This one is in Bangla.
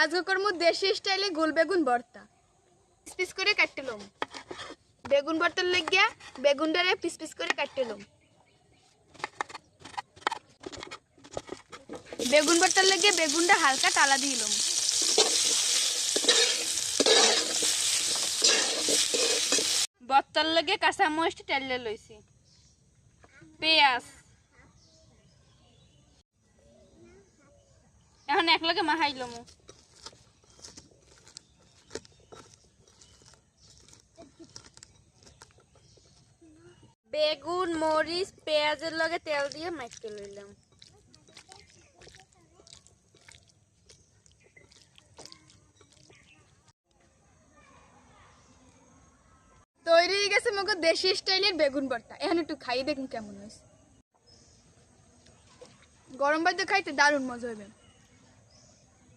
আজকে করমু দেশি স্টাইলে গোল বেগুন ভর্তা। পিস পিস করে কাটতেলাম। বেগুন ভর্তার লাগিয়া বেগুনটারে পিস পিস করে কাটতেলাম। বেগুন ভর্তার লাগিয়া বেগুনটা হালকা টালা দিলাম। ভর্তার লাগে কাঁচা মরিচ টেলে লইছি, পেঁয়াজ এখন একলগে মাখাইলাম। বেগুন মরিচ পেঁয়াজের লগে তেল দিয়ে মাখতে লইলাম। তৈরি হয়ে গেছে মগো দেশি স্টাইলের বেগুন ভর্তা। এখন একটু খাই দেখুন কেমন হয়েছে। গরম ভাত দিয়ে খাইতে দারুণ মজা হবে।